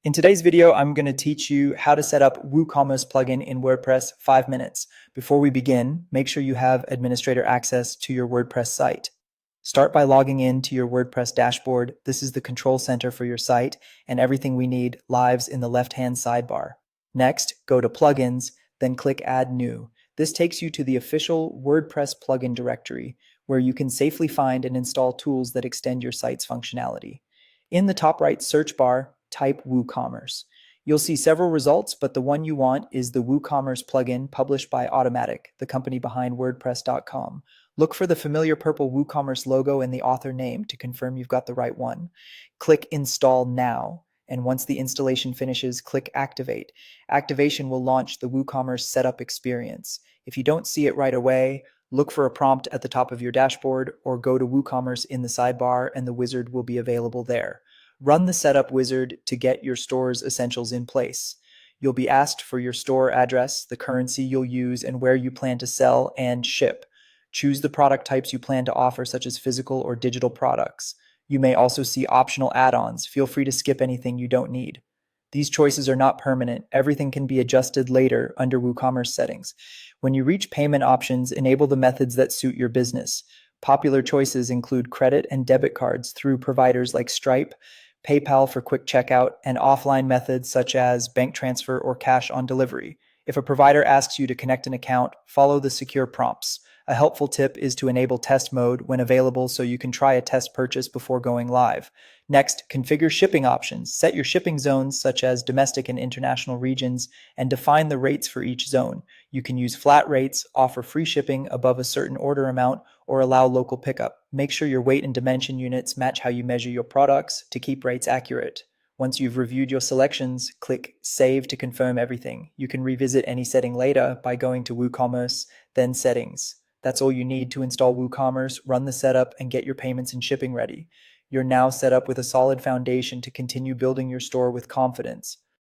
In today's video, I'm going to teach you how to set up Woocommerce plugin in WordPress 5 minutes. Before we begin, make sure you have administrator access to your WordPress site. Start by logging in to your WordPress dashboard. This is the control center for your site, and everything we need lives in the left-hand sidebar. Next, go to Plugins, then click Add New. This takes you to the official WordPress plugin directory, where you can safely find and install tools that extend your site's functionality. In the top right search bar, type Woocommerce. You'll see several results, but the one you want is the Woocommerce plugin published by Automatic, the company behind WordPress.com. Look for the familiar purple Woocommerce logo and the author name to confirm you've got the right one. Click Install Now, and once the installation finishes, click Activate. Activation will launch the Woocommerce setup experience. If you don't see it right away, look for a prompt at the top of your dashboard or go to Woocommerce in the sidebar and the wizard will be available there. Run the setup wizard to get your store's essentials in place. You'll be asked for your store address, the currency you'll use, and where you plan to sell and ship. Choose the product types you plan to offer, such as physical or digital products. You may also see optional add-ons. Feel free to skip anything you don't need. These choices are not permanent. Everything can be adjusted later under WooCommerce settings. When you reach payment options, enable the methods that suit your business. Popular choices include credit and debit cards through providers like Stripe, PayPal for quick checkout, and offline methods such as bank transfer or cash on delivery. If a provider asks you to connect an account, follow the secure prompts. A helpful tip is to enable test mode when available so you can try a test purchase before going live. Next, configure shipping options. Set your shipping zones such as domestic and international regions and define the rates for each zone. You can use flat rates, offer free shipping above a certain order amount, or allow local pickup. Make sure your weight and dimension units match how you measure your products to keep rates accurate. Once you've reviewed your selections, click Save to confirm everything. You can revisit any setting later by going to WooCommerce, then Settings. That's all you need to install WooCommerce, run the setup, and get your payments and shipping ready. You're now set up with a solid foundation to continue building your store with confidence.